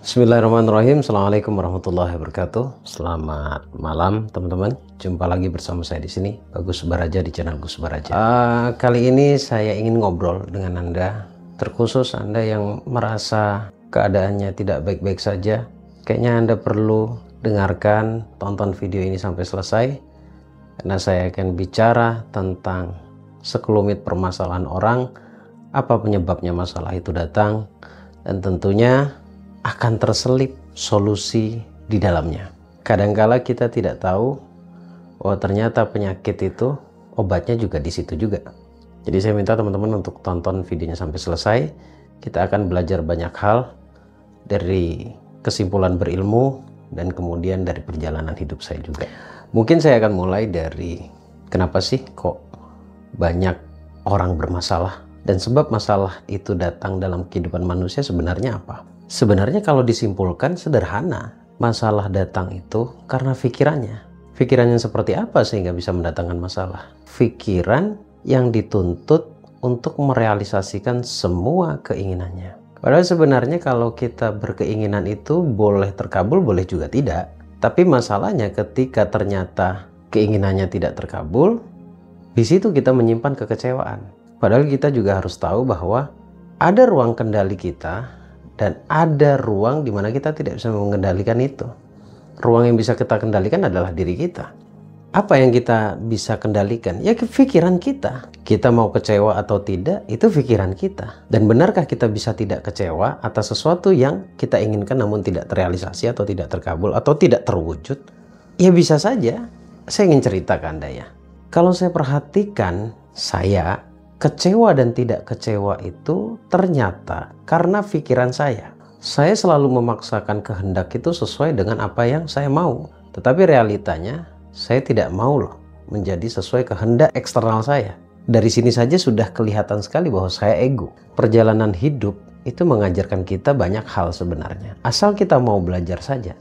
Bismillahirrahmanirrahim. Assalamualaikum warahmatullahi wabarakatuh. Selamat malam teman-teman. Jumpa lagi bersama saya di sini, Bagus Baraja di channel Gus Baraja. Kali ini saya ingin ngobrol dengan Anda, terkhusus Anda yang merasa keadaannya tidak baik-baik saja. Kayaknya Anda perlu dengarkan, tonton video ini sampai selesai, karena saya akan bicara tentang sekelumit permasalahan orang, apa penyebabnya masalah itu datang, dan tentunya akan terselip solusi di dalamnya. Kadangkala kita tidak tahu bahwa ternyata penyakit itu obatnya juga di situ juga. Jadi saya minta teman-teman untuk tonton videonya sampai selesai. Kita akan belajar banyak hal dari kesimpulan berilmu dan kemudian dari perjalanan hidup saya juga. Mungkin saya akan mulai dari kenapa sih kok banyak orang bermasalah, dan sebab masalah itu datang dalam kehidupan manusia sebenarnya apa? Sebenarnya kalau disimpulkan sederhana, masalah datang itu karena pikirannya. Pikirannya seperti apa sehingga bisa mendatangkan masalah? Pikiran yang dituntut untuk merealisasikan semua keinginannya. Padahal sebenarnya kalau kita berkeinginan itu boleh terkabul, boleh juga tidak. Tapi masalahnya ketika ternyata keinginannya tidak terkabul, di situ kita menyimpan kekecewaan. Padahal kita juga harus tahu bahwa ada ruang kendali kita, dan ada ruang di mana kita tidak bisa mengendalikan itu. Ruang yang bisa kita kendalikan adalah diri kita. Apa yang kita bisa kendalikan? Ya pikiran kita. Kita mau kecewa atau tidak, itu pikiran kita. Dan benarkah kita bisa tidak kecewa atas sesuatu yang kita inginkan namun tidak terrealisasi atau tidak terkabul atau tidak terwujud? Ya bisa saja. Saya ingin cerita ke Anda ya. Kalau saya perhatikan, saya kecewa dan tidak kecewa itu ternyata karena pikiran saya. Saya selalu memaksakan kehendak itu sesuai dengan apa yang saya mau. Tetapi realitanya saya tidak mau loh menjadi sesuai kehendak eksternal saya. Dari sini saja sudah kelihatan sekali bahwa saya ego. Perjalanan hidup itu mengajarkan kita banyak hal sebenarnya. Asal kita mau belajar saja.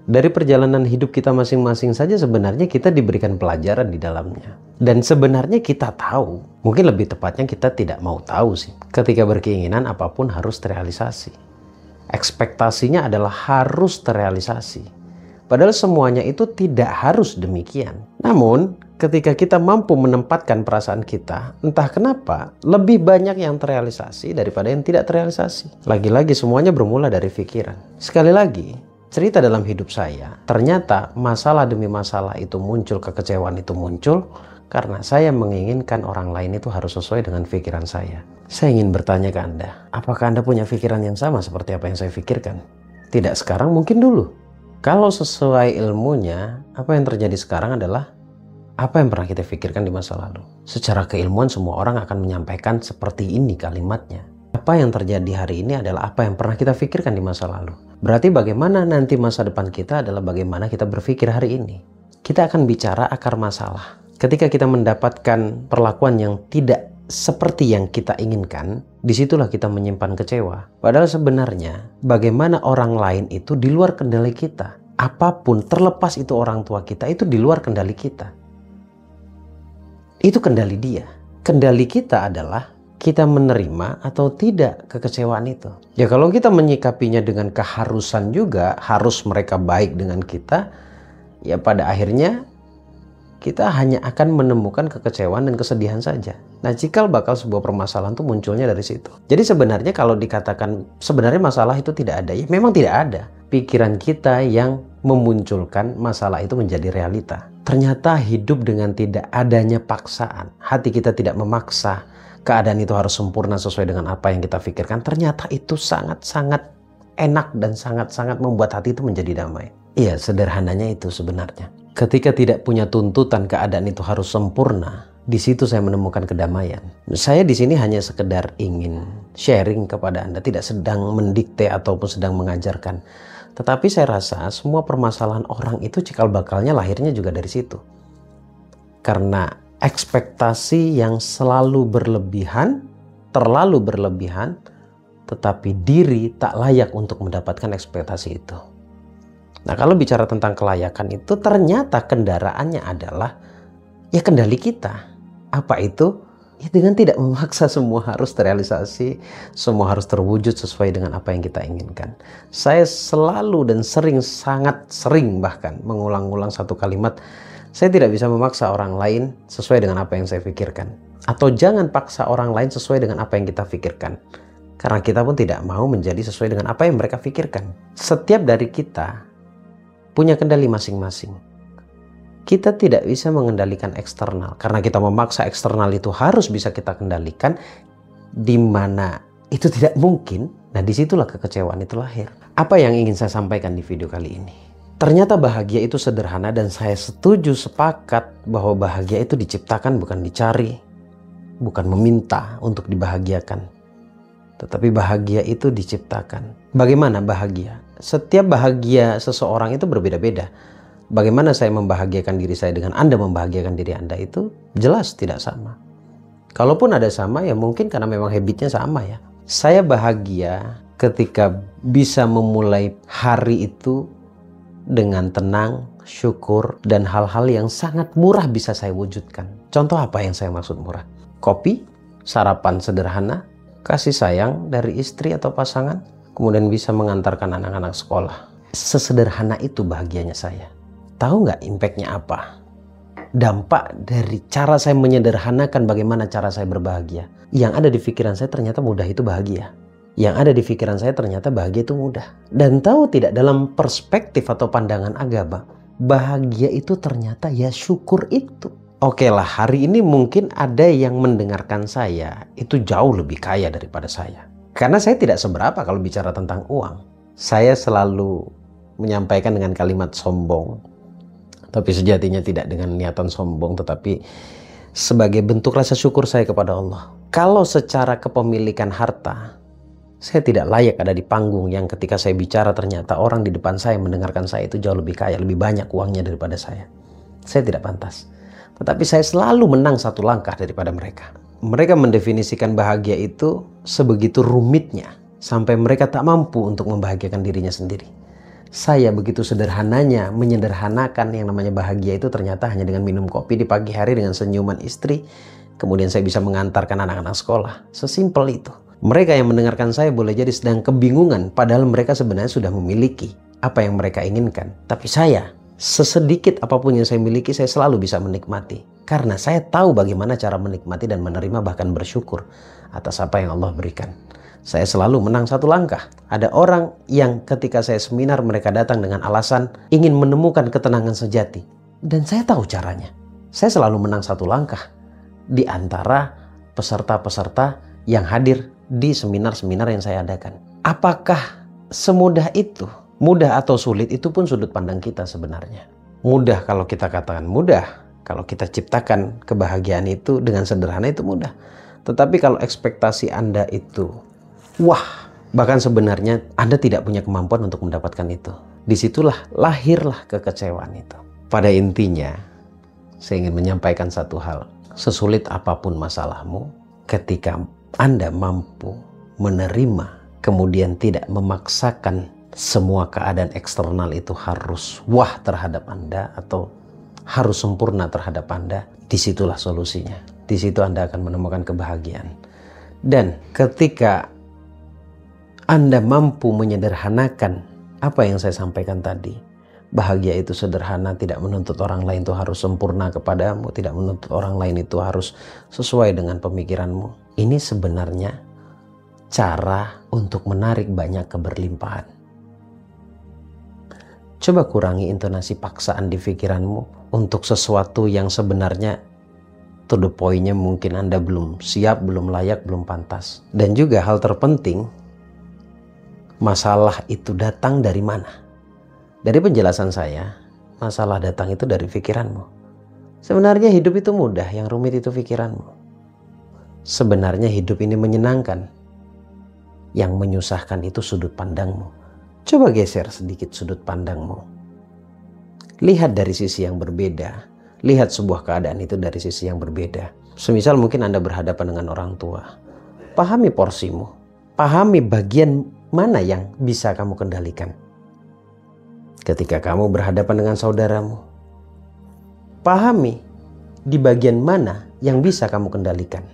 Dari perjalanan hidup kita masing-masing saja sebenarnya kita diberikan pelajaran di dalamnya. Dan sebenarnya kita tahu, mungkin lebih tepatnya kita tidak mau tahu sih. Ketika berkeinginan apapun harus terrealisasi. Ekspektasinya adalah harus terrealisasi. Padahal semuanya itu tidak harus demikian. Namun ketika kita mampu menempatkan perasaan kita, entah kenapa lebih banyak yang terrealisasi daripada yang tidak terrealisasi. Lagi-lagi semuanya bermula dari pikiran. Sekali lagi, cerita dalam hidup saya, ternyata masalah demi masalah itu muncul, kekecewaan itu muncul karena saya menginginkan orang lain itu harus sesuai dengan pikiran saya. Saya ingin bertanya ke Anda, apakah Anda punya pikiran yang sama seperti apa yang saya pikirkan? Tidak sekarang, mungkin dulu. Kalau sesuai ilmunya, apa yang terjadi sekarang adalah apa yang pernah kita pikirkan di masa lalu. Secara keilmuan semua orang akan menyampaikan seperti ini kalimatnya. Apa yang terjadi hari ini adalah apa yang pernah kita pikirkan di masa lalu. Berarti bagaimana nanti masa depan kita adalah bagaimana kita berpikir hari ini. Kita akan bicara akar masalah. Ketika kita mendapatkan perlakuan yang tidak seperti yang kita inginkan, disitulah kita menyimpan kecewa. Padahal sebenarnya bagaimana orang lain itu di luar kendali kita. Apapun, terlepas itu orang tua kita, itu di luar kendali kita. Itu kendali dia. Kendali kita adalah kita menerima atau tidak kekecewaan itu. Ya kalau kita menyikapinya dengan keharusan juga, harus mereka baik dengan kita, ya pada akhirnya kita hanya akan menemukan kekecewaan dan kesedihan saja. Nah, cikal bakal sebuah permasalahan itu munculnya dari situ. Jadi sebenarnya kalau dikatakan sebenarnya masalah itu tidak ada, ya memang tidak ada. Pikiran kita yang memunculkan masalah itu menjadi realita. Ternyata hidup dengan tidak adanya paksaan, hati kita tidak memaksa keadaan itu harus sempurna sesuai dengan apa yang kita pikirkan, ternyata itu sangat-sangat enak dan sangat-sangat membuat hati itu menjadi damai. Iya, sederhananya itu sebenarnya. Ketika tidak punya tuntutan keadaan itu harus sempurna, di situ saya menemukan kedamaian. Saya di sini hanya sekedar ingin sharing kepada Anda, tidak sedang mendikte ataupun sedang mengajarkan. Tetapi saya rasa semua permasalahan orang itu cikal bakalnya lahirnya juga dari situ. Karena ekspektasi yang selalu berlebihan, terlalu berlebihan, tetapi diri tak layak untuk mendapatkan ekspektasi itu. Nah, kalau bicara tentang kelayakan itu ternyata kendaraannya adalah ya kendali kita. Apa itu? Ya, dengan tidak memaksa semua harus terrealisasi, semua harus terwujud sesuai dengan apa yang kita inginkan. Saya selalu dan sangat sering bahkan mengulang-ulang satu kalimat, saya tidak bisa memaksa orang lain sesuai dengan apa yang saya pikirkan. Atau jangan paksa orang lain sesuai dengan apa yang kita pikirkan. Karena kita pun tidak mau menjadi sesuai dengan apa yang mereka pikirkan. Setiap dari kita punya kendali masing-masing. Kita tidak bisa mengendalikan eksternal. Karena kita memaksa eksternal itu harus bisa kita kendalikan. Di mana itu tidak mungkin. Nah, disitulah kekecewaan itu lahir. Apa yang ingin saya sampaikan di video kali ini? Ternyata bahagia itu sederhana, dan saya setuju, sepakat bahwa bahagia itu diciptakan, bukan dicari. Bukan meminta untuk dibahagiakan. Tetapi bahagia itu diciptakan. Bagaimana bahagia? Setiap bahagia seseorang itu berbeda-beda. Bagaimana saya membahagiakan diri saya dengan Anda membahagiakan diri Anda itu jelas tidak sama. Kalaupun ada sama, ya mungkin karena memang habitnya sama ya. Saya bahagia ketika bisa memulai hari itu dengan tenang, syukur, dan hal-hal yang sangat murah bisa saya wujudkan. Contoh apa yang saya maksud murah? Kopi, sarapan sederhana, kasih sayang dari istri atau pasangan, kemudian bisa mengantarkan anak-anak sekolah. Sesederhana itu bahagianya saya. Tahu nggak impactnya apa? Dampak dari cara saya menyederhanakan bagaimana cara saya berbahagia. Yang ada di pikiran saya ternyata mudah itu bahagia. Yang ada di pikiran saya ternyata bahagia itu mudah. Dan tahu tidak, dalam perspektif atau pandangan agama, bahagia itu ternyata ya syukur itu. Oke lah, hari ini mungkin ada yang mendengarkan saya itu jauh lebih kaya daripada saya. Karena saya tidak seberapa kalau bicara tentang uang. Saya selalu menyampaikan dengan kalimat sombong. Tapi sejatinya tidak dengan niatan sombong, tetapi sebagai bentuk rasa syukur saya kepada Allah. Kalau secara kepemilikan harta, saya tidak layak ada di panggung yang ketika saya bicara ternyata orang di depan saya mendengarkan saya itu jauh lebih kaya, lebih banyak uangnya daripada saya. Saya tidak pantas. Tetapi saya selalu menang satu langkah daripada mereka. Mereka mendefinisikan bahagia itu sebegitu rumitnya, sampai mereka tak mampu untuk membahagiakan dirinya sendiri. Saya begitu sederhananya menyederhanakan yang namanya bahagia itu ternyata hanya dengan minum kopi di pagi hari dengan senyuman istri. Kemudian saya bisa mengantarkan anak-anak sekolah. Sesimpel itu. Mereka yang mendengarkan saya boleh jadi sedang kebingungan, padahal mereka sebenarnya sudah memiliki apa yang mereka inginkan. Tapi saya, sesedikit apapun yang saya miliki, saya selalu bisa menikmati. Karena saya tahu bagaimana cara menikmati dan menerima, bahkan bersyukur atas apa yang Allah berikan. Saya selalu menang satu langkah. Ada orang yang ketika saya seminar mereka datang dengan alasan ingin menemukan ketenangan sejati. Dan saya tahu caranya. Saya selalu menang satu langkah di antara peserta-peserta yang hadir di seminar-seminar yang saya adakan. Apakah semudah itu? Mudah atau sulit itu pun sudut pandang kita sebenarnya. Mudah kalau kita katakan mudah. Kalau kita ciptakan kebahagiaan itu dengan sederhana itu mudah. Tetapi kalau ekspektasi Anda itu wah, bahkan sebenarnya Anda tidak punya kemampuan untuk mendapatkan itu. Disitulah lahirlah kekecewaan itu. Pada intinya, saya ingin menyampaikan satu hal. Sesulit apapun masalahmu, ketika Anda mampu menerima, kemudian tidak memaksakan semua keadaan eksternal itu harus wah terhadap Anda atau harus sempurna terhadap Anda, disitulah solusinya. Di situ Anda akan menemukan kebahagiaan. Dan ketika Anda mampu menyederhanakan apa yang saya sampaikan tadi. Bahagia itu sederhana, tidak menuntut orang lain itu harus sempurna kepadamu, tidak menuntut orang lain itu harus sesuai dengan pemikiranmu. Ini sebenarnya cara untuk menarik banyak keberlimpahan. Coba kurangi intonasi paksaan di pikiranmu untuk sesuatu yang sebenarnya to the point-nya mungkin Anda belum siap, belum layak, belum pantas. Dan juga hal terpenting, masalah itu datang dari mana? Dari penjelasan saya, masalah datang itu dari pikiranmu. Sebenarnya hidup itu mudah, yang rumit itu pikiranmu. Sebenarnya hidup ini menyenangkan. Yang menyusahkan itu sudut pandangmu. Coba geser sedikit sudut pandangmu. Lihat dari sisi yang berbeda. Lihat sebuah keadaan itu dari sisi yang berbeda. Semisal mungkin Anda berhadapan dengan orang tua. Pahami porsimu. Pahami bagian mana yang bisa kamu kendalikan. Ketika kamu berhadapan dengan saudaramu, pahami di bagian mana yang bisa kamu kendalikan.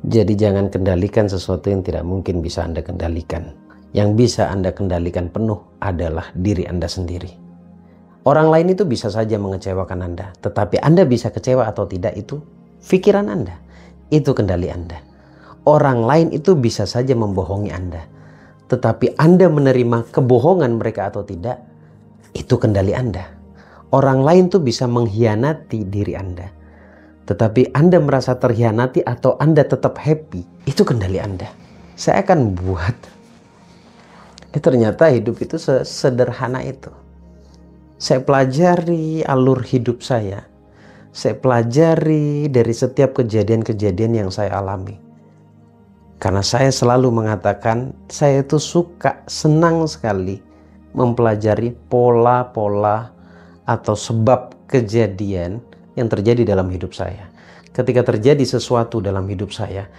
Jadi jangan kendalikan sesuatu yang tidak mungkin bisa Anda kendalikan. Yang bisa Anda kendalikan penuh adalah diri Anda sendiri. Orang lain itu bisa saja mengecewakan Anda, tetapi Anda bisa kecewa atau tidak itu pikiran Anda. Itu kendali Anda. Orang lain itu bisa saja membohongi Anda, tetapi Anda menerima kebohongan mereka atau tidak, itu kendali Anda. Orang lain tuh bisa mengkhianati diri Anda, tetapi Anda merasa terkhianati atau Anda tetap happy, itu kendali Anda. Saya akan buat. Ternyata hidup itu sesederhana itu. Saya pelajari alur hidup saya. Saya pelajari dari setiap kejadian-kejadian yang saya alami. Karena saya selalu mengatakan, saya itu senang sekali mempelajari pola-pola atau sebab kejadian yang terjadi dalam hidup saya. Ketika terjadi sesuatu dalam hidup saya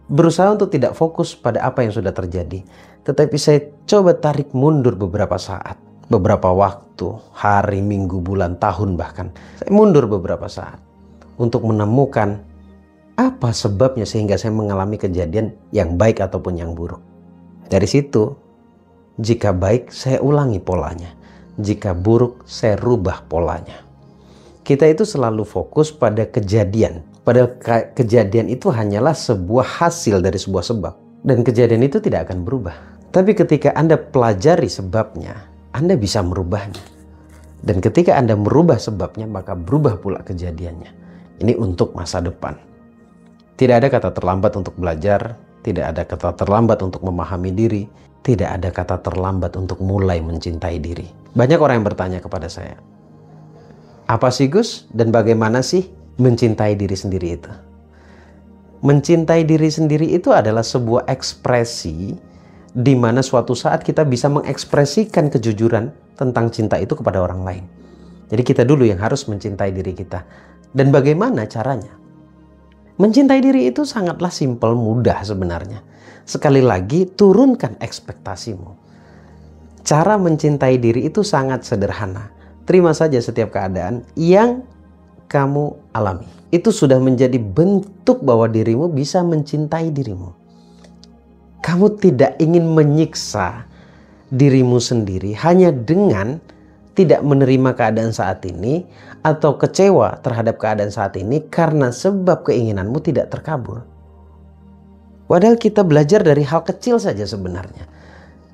berusaha untuk tidak fokus pada apa yang sudah terjadi. Tetapi saya coba tarik mundur beberapa saat, beberapa waktu, hari, minggu, bulan, tahun bahkan. Saya mundur beberapa saat untuk menemukan apa sebabnya sehingga saya mengalami kejadian yang baik ataupun yang buruk. Dari situ, jika baik saya ulangi polanya. Jika buruk saya rubah polanya. Kita itu selalu fokus pada kejadian. Padahal kejadian itu hanyalah sebuah hasil dari sebuah sebab. Dan kejadian itu tidak akan berubah. Tapi ketika Anda pelajari sebabnya, Anda bisa merubahnya. Dan ketika Anda merubah sebabnya, maka berubah pula kejadiannya. Ini untuk masa depan. Tidak ada kata terlambat untuk belajar. Tidak ada kata terlambat untuk memahami diri. Tidak ada kata terlambat untuk mulai mencintai diri. Banyak orang yang bertanya kepada saya, apa sih Gus? Dan bagaimana sih mencintai diri sendiri itu? Mencintai diri sendiri itu adalah sebuah ekspresi di mana suatu saat kita bisa mengekspresikan kejujuran tentang cinta itu kepada orang lain. Jadi kita dulu yang harus mencintai diri kita. Dan bagaimana caranya? Mencintai diri itu sangatlah simpel, mudah sebenarnya. Sekali lagi, turunkan ekspektasimu. Cara mencintai diri itu sangat sederhana. Terima saja setiap keadaan yang kamu alami. Itu sudah menjadi bentuk bahwa dirimu bisa mencintai dirimu. Kamu tidak ingin menyiksa dirimu sendiri hanya dengan tidak menerima keadaan saat ini atau kecewa terhadap keadaan saat ini karena sebab keinginanmu tidak terkabul. Padahal kita belajar dari hal kecil saja sebenarnya.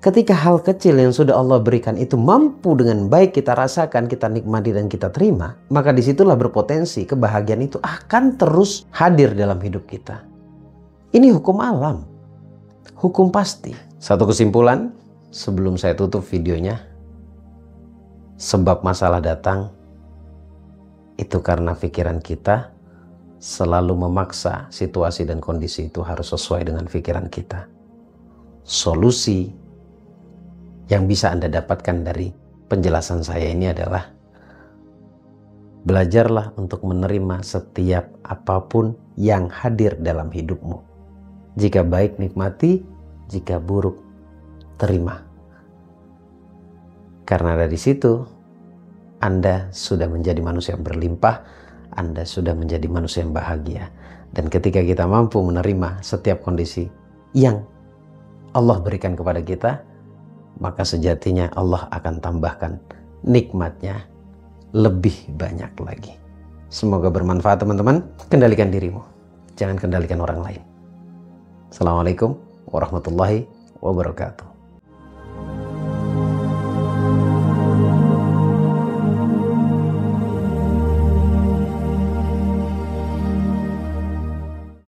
Ketika hal kecil yang sudah Allah berikan itu mampu dengan baik kita rasakan, kita nikmati dan kita terima, maka disitulah berpotensi kebahagiaan itu akan terus hadir dalam hidup kita. Ini hukum alam. Hukum pasti. Satu kesimpulan sebelum saya tutup videonya. Sebab masalah datang itu karena pikiran kita selalu memaksa situasi dan kondisi itu harus sesuai dengan pikiran kita. Solusi yang bisa Anda dapatkan dari penjelasan saya ini adalah belajarlah untuk menerima setiap apapun yang hadir dalam hidupmu. Jika baik nikmati, jika buruk terima. Karena dari situ Anda sudah menjadi manusia yang berlimpah, Anda sudah menjadi manusia yang bahagia. Dan ketika kita mampu menerima setiap kondisi yang Allah berikan kepada kita, maka sejatinya Allah akan tambahkan nikmatnya lebih banyak lagi. Semoga bermanfaat teman-teman. Kendalikan dirimu, jangan kendalikan orang lain. Assalamualaikum warahmatullahi wabarakatuh.